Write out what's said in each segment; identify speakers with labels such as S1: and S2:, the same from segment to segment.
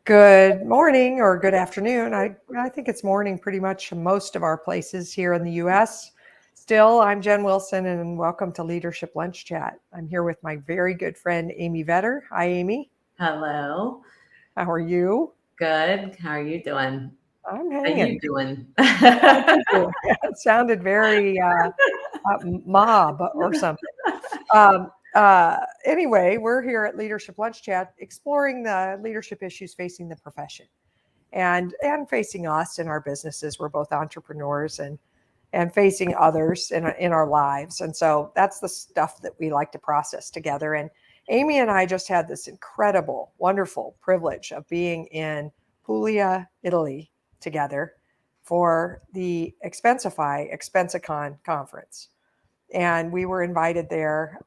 S1: Good morning or good afternoon. I think it's morning pretty much in most of our places here in the US. Still, I'm Jen Wilson and welcome to Leadership Lunch Chat. I'm here with my very good friend, Amy Vetter. Hi, Amy.
S2: Hello.
S1: How are you?
S2: Good. How are you doing?
S1: I'm
S2: How
S1: hanging.
S2: you doing?
S1: How are you doing? It sounded very mob or something. Anyway, we're here at Leadership Lunch Chat exploring the leadership issues facing the profession and facing us in our businesses. We're both entrepreneurs and facing others in our lives. And so that's the stuff that we like to process together. And Amy and I just had this incredible, wonderful privilege of being in Puglia, Italy together for the Expensicon conference. And we were invited there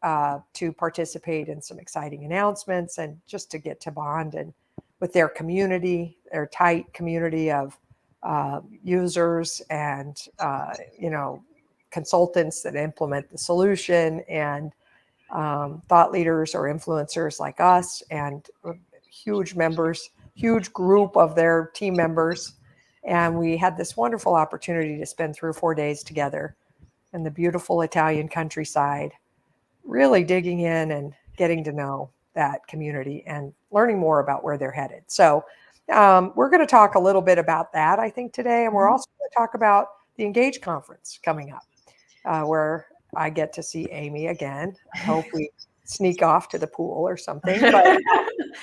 S1: to participate in some exciting announcements and just to get to bond and with their community, their tight community of users and consultants that implement the solution and thought leaders or influencers like us and huge group of their team members. And we had this wonderful opportunity to spend 3 or 4 days together in the beautiful Italian countryside, really digging in and getting to know that community and learning more about where they're headed. So we're going to talk a little bit about that, I think, today. And we're also going to talk about the Engage conference coming up, where I get to see Amy again. I hope we sneak off to the pool or something. But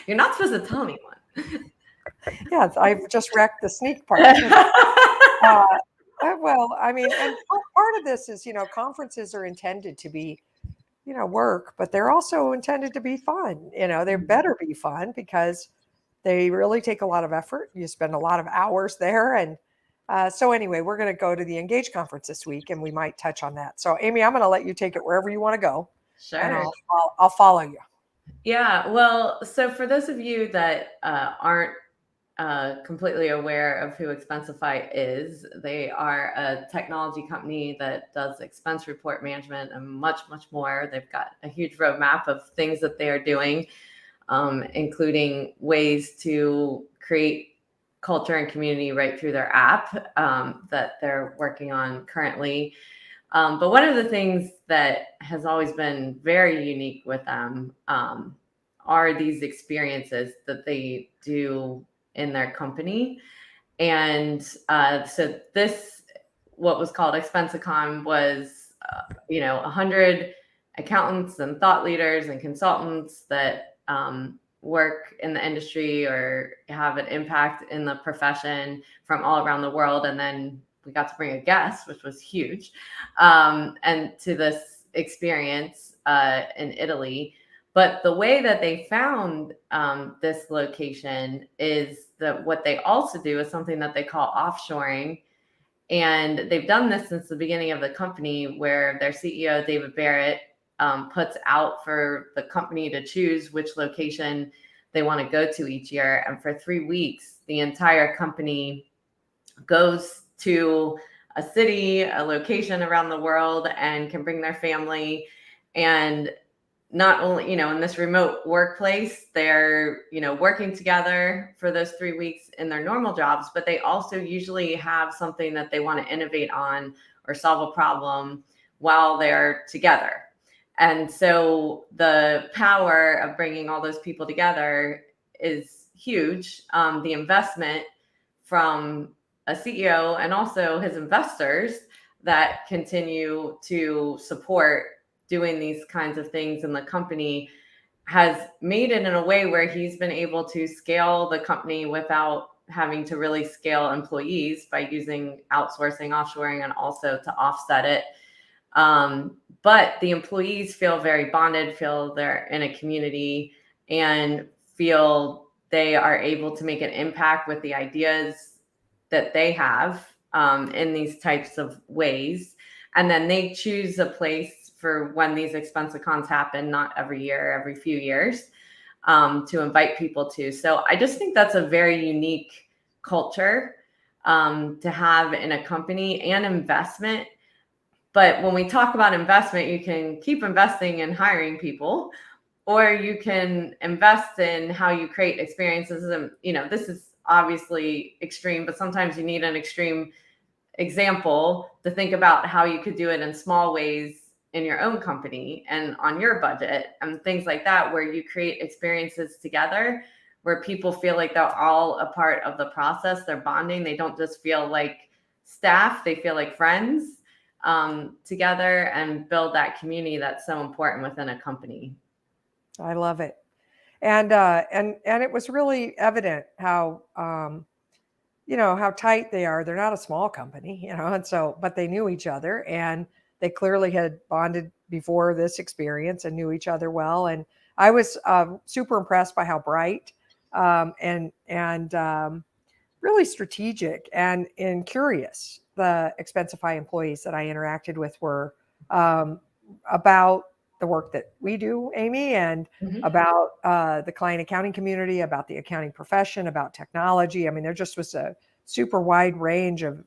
S2: You're not supposed to tell anyone.
S1: yeah, I've just wrecked the sneak part. Well, I mean, and part of this is, conferences are intended to be, work, but they're also intended to be fun. They better be fun because they really take a lot of effort. You spend a lot of hours there. And so anyway, we're going to go to the Engage conference this week and we might touch on that. So Amy, I'm going to let you take it wherever you want to go.
S2: Sure.
S1: And I'll follow you.
S2: Yeah. Well, so for those of you that aren't completely aware of who Expensify is, they are a technology company that does expense report management and much, much more. They've got a huge roadmap of things that they are doing, including ways to create culture and community right through their app that they're working on currently. But one of the things that has always been very unique with them are these experiences that they do in their company. And so this, what was called Expensicon, was 100 accountants and thought leaders and consultants that work in the industry or have an impact in the profession from all around the world. And then we got to bring a guest, which was huge, and to this experience in Italy. But the way that they found this location is that what they also do is something that they call offshoring. And they've done this since the beginning of the company, where their CEO, David Barrett, puts out for the company to choose which location they want to go to each year. And for 3 weeks, the entire company goes to a city, a location around the world, and can bring their family. And not only, in this remote workplace, they're, working together for those 3 weeks in their normal jobs, but they also usually have something that they want to innovate on or solve a problem while they're together. And so the power of bringing all those people together is huge. The investment from a CEO and also his investors that continue to support doing these kinds of things in the company has made it in a way where he's been able to scale the company without having to really scale employees by using outsourcing, offshoring, and also to offset it. But the employees feel very bonded, feel they're in a community, and feel they are able to make an impact with the ideas that they have in these types of ways. And then they choose a place for when these Expensicons happen, not every year, every few years, to invite people to. So I just think that's a very unique culture to have in a company, and investment. But when we talk about investment, you can keep investing in hiring people, or you can invest in how you create experiences. And, this is obviously extreme, but sometimes you need an extreme example to think about how you could do it in small ways in your own company and on your budget and things like that, where you create experiences together where people feel like they're all a part of the process. They're bonding. They don't just feel like staff, they feel like friends together, and build that community that's so important within a company.
S1: I love it. And it was really evident how, how tight they are. They're not a small company, and so, but they knew each other, and they clearly had bonded before this experience and knew each other well. And I was super impressed by how bright and really strategic and curious the Expensify employees that I interacted with were about the work that we do, Amy, and about the client accounting community, about the accounting profession, about technology. I mean, there just was a super wide range of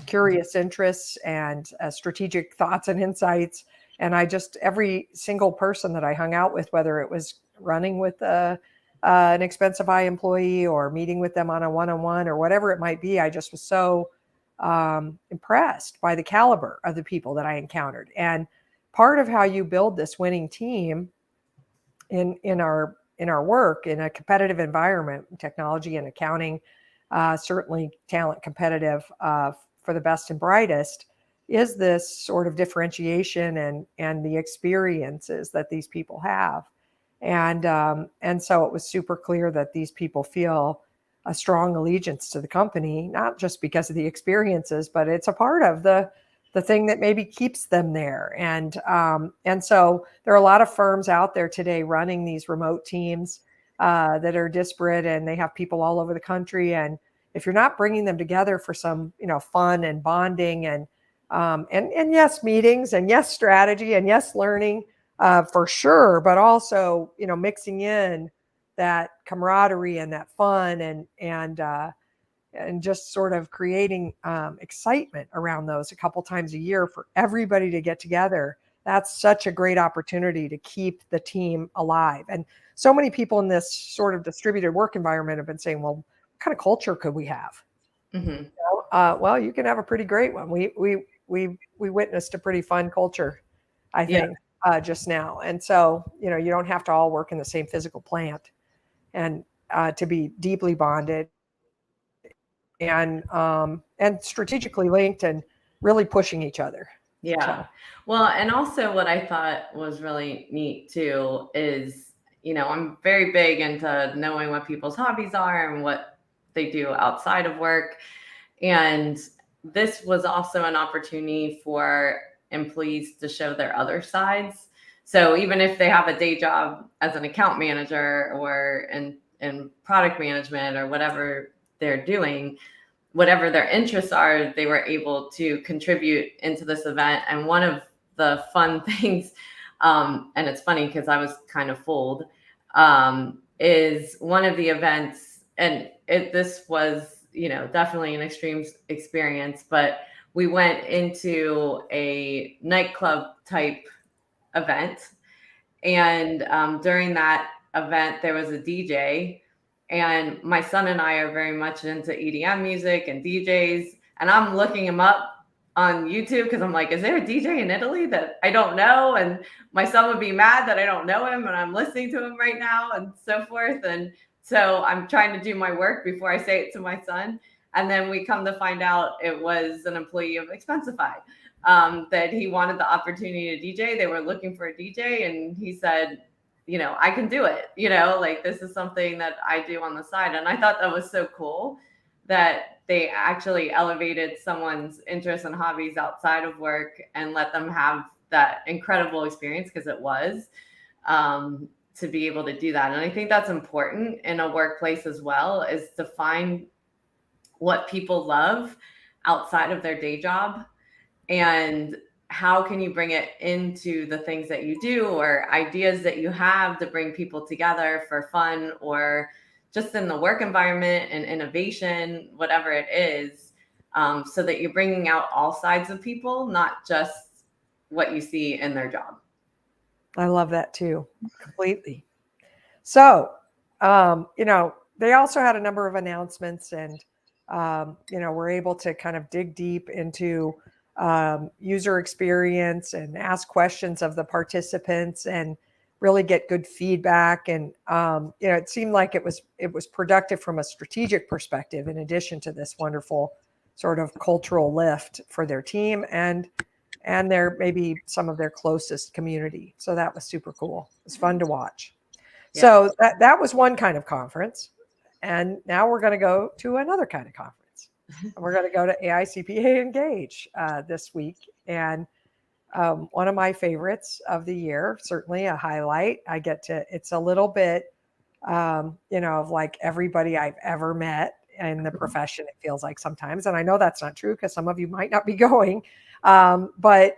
S1: curious interests and strategic thoughts and insights. And every single person that I hung out with, whether it was running with an Expensify employee or meeting with them on a one-on-one or whatever it might be, I just was so impressed by the caliber of the people that I encountered. And part of how you build this winning team in our work in a competitive environment, technology and accounting, certainly talent competitive for the best and brightest, is this sort of differentiation and the experiences that these people have. And so it was super clear that these people feel a strong allegiance to the company, not just because of the experiences, but it's a part of the thing that maybe keeps them there. And so there are a lot of firms out there today running these remote teams that are disparate, and they have people all over the country. And if you're not bringing them together for some, fun and bonding and yes, meetings, and yes, strategy, and yes, learning for sure, but also, mixing in that camaraderie and that fun and just sort of creating excitement around those a couple times a year for everybody to get together. That's such a great opportunity to keep the team alive. And so many people in this sort of distributed work environment have been saying, well, what kind of culture could we have?
S2: Mm-hmm.
S1: Well, you can have a pretty great one. We witnessed a pretty fun culture, I think, just now. And so, you don't have to all work in the same physical plant and to be deeply bonded and strategically linked and really pushing each other.
S2: Yeah.
S1: So.
S2: Well, and also what I thought was really neat too is, I'm very big into knowing what people's hobbies are and what they do outside of work. And this was also an opportunity for employees to show their other sides. So even if they have a day job as an account manager or in product management or whatever they're doing, whatever their interests are, they were able to contribute into this event. And one of the fun things, and it's funny because I was kind of fooled, is one of the events, and this was, definitely an extreme experience, but we went into a nightclub type event. And during that event, there was a DJ. And my son and I are very much into EDM music and DJs. And I'm looking him up on YouTube because I'm like, is there a DJ in Italy that I don't know? And my son would be mad that I don't know him and I'm listening to him right now and so forth. And so I'm trying to do my work before I say it to my son. And then we come to find out it was an employee of Expensify, that he wanted the opportunity to DJ. They were looking for a DJ, and he said, I can do it, like this is something that I do on the side. And I thought that was so cool that they actually elevated someone's interests and hobbies outside of work and let them have that incredible experience, because it was, to be able to do that. And I think that's important in a workplace as well, is to find what people love outside of their day job, and how can you bring it into the things that you do or ideas that you have to bring people together for fun or just in the work environment and innovation, whatever it is, so that you're bringing out all sides of people, not just what you see in their job.
S1: I love that too, completely. So, they also had a number of announcements, and we're able to kind of dig deep into user experience and ask questions of the participants and really get good feedback. And it seemed like it was productive from a strategic perspective, in addition to this wonderful sort of cultural lift for their team and their maybe some of their closest community. So that was super cool. It was fun to watch.
S2: Yeah.
S1: So that was one kind of conference. And now we're going to go to another kind of conference. And we're going to go to AICPA Engage this week. And one of my favorites of the year, certainly a highlight. It's a little bit, of like everybody I've ever met in the profession, it feels like sometimes. And I know that's not true because some of you might not be going. But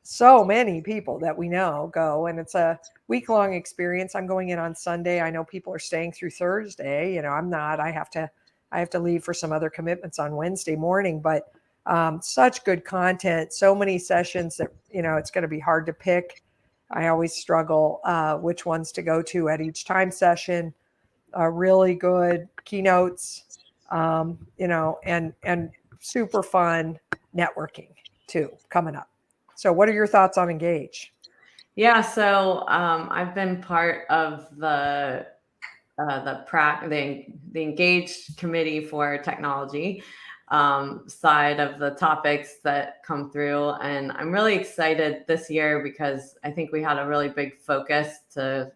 S1: so many people that we know go, and it's a week-long experience. I'm going in on Sunday. I know people are staying through Thursday. I'm not. I have to leave for some other commitments on Wednesday morning. But such good content, so many sessions that it's going to be hard to pick. I always struggle which ones to go to at each time session. Really good keynotes, and super fun networking too coming up. So what are your thoughts on Engage?
S2: Yeah, so I've been part of the Engage committee for technology side of the topics that come through, and I'm really excited this year because I think we had a really big focus to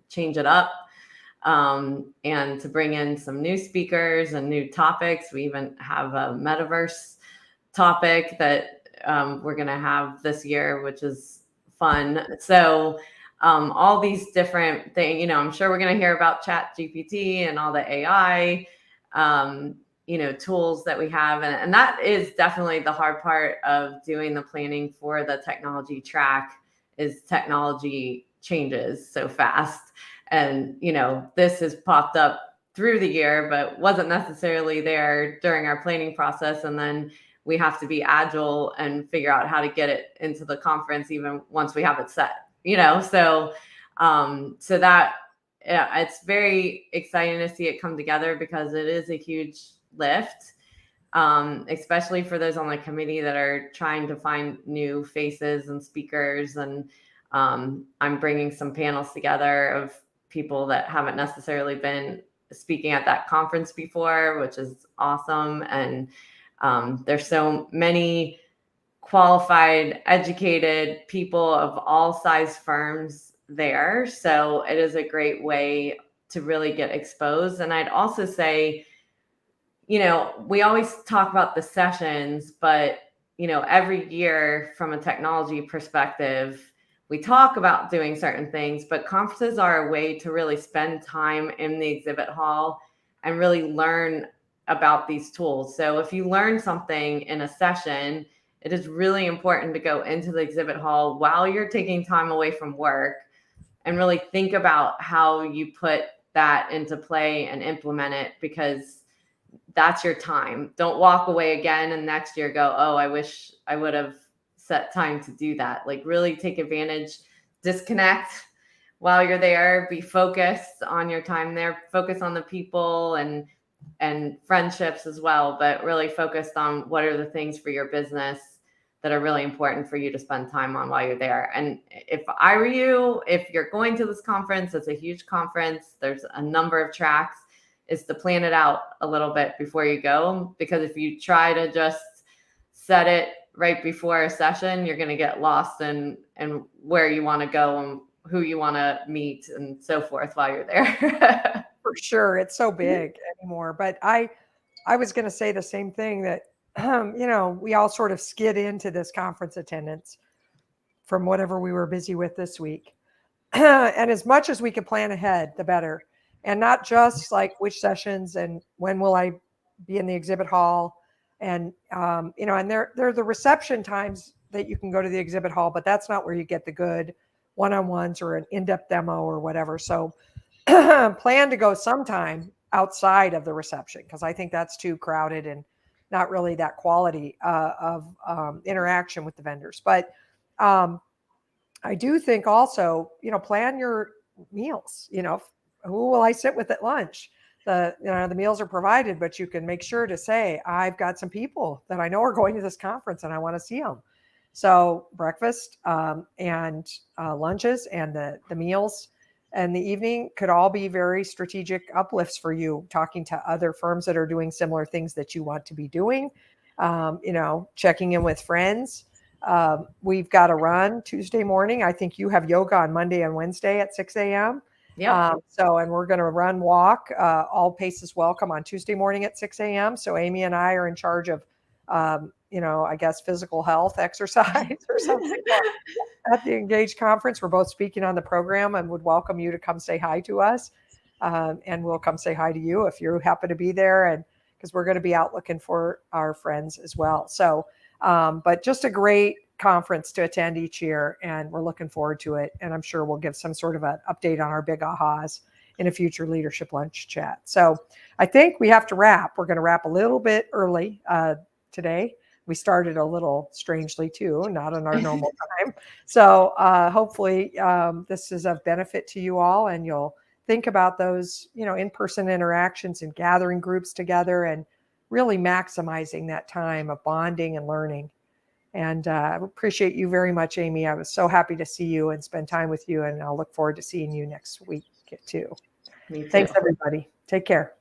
S2: change it up and to bring in some new speakers and new topics. We even have a metaverse topic that we're going to have this year, which is fun. So all these different things, I'm sure we're going to hear about ChatGPT and all the AI, tools that we have. And that is definitely the hard part of doing the planning for the technology track is technology changes so fast. And, this has popped up through the year, but wasn't necessarily there during our planning process. And then we have to be agile and figure out how to get it into the conference even once we have it set, so that, yeah, it's very exciting to see it come together because it is a huge lift, especially for those on the committee that are trying to find new faces and speakers. And I'm bringing some panels together of people that haven't necessarily been speaking at that conference before, which is awesome. And there's so many qualified, educated people of all size firms there. So it is a great way to really get exposed. And I'd also say, we always talk about the sessions, but, every year from a technology perspective, we talk about doing certain things, but conferences are a way to really spend time in the exhibit hall and really learn about these tools. So if you learn something in a session, it is really important to go into the exhibit hall while you're taking time away from work and really think about how you put that into play and implement it, because that's your time. Don't walk away again and next year go, oh, I wish I would have set time to do that. Like really take advantage, disconnect while you're there, be focused on your time there, focus on the people and friendships as well, but really focused on what are the things for your business that are really important for you to spend time on while you're there. And if I were you, if you're going to this conference, it's a huge conference, there's a number of tracks, is to plan it out a little bit before you go. Because if you try to just set it right before a session, you're going to get lost in where you want to go and who you want to meet and so forth while you're there.
S1: For sure. It's so big anymore. But I was going to say the same thing, that, we all sort of skid into this conference attendance from whatever we were busy with this week. And as much as we can plan ahead, the better. And not just like which sessions and when will I be in the exhibit hall. And, and there are the reception times that you can go to the exhibit hall, but that's not where you get the good one-on-ones or an in-depth demo or whatever. So plan to go sometime outside of the reception, because I think that's too crowded and not really that quality of interaction with the vendors. But I do think also, plan your meals. Who will I sit with at lunch? The meals are provided, but you can make sure to say, I've got some people that I know are going to this conference and I want to see them. So breakfast and lunches and the meals and the evening could all be very strategic uplifts for you, talking to other firms that are doing similar things that you want to be doing, checking in with friends. We've got a run Tuesday morning. I think you have yoga on Monday and Wednesday at 6 a.m.
S2: Yep.
S1: And we're going to walk, all paces welcome on Tuesday morning at 6 a.m. So Amy and I are in charge of, I guess, physical health exercise or something at the Engage conference. We're both speaking on the program and would welcome you to come say hi to us. And we'll come say hi to you if you happen to be there. And because we're going to be out looking for our friends as well. So, but just a great conference to attend each year, and we're looking forward to it. And I'm sure we'll give some sort of an update on our big ahas in a future leadership lunch chat. So I think we have to wrap. We're going to wrap a little bit early today. We started a little strangely too, not on our normal time. So hopefully this is of benefit to you all, and you'll think about those, in-person interactions and gathering groups together and really maximizing that time of bonding and learning. And I appreciate you very much, Amy. I was so happy to see you and spend time with you, and I'll look forward to seeing you next week too.
S2: Me too.
S1: Thanks, everybody. Take care.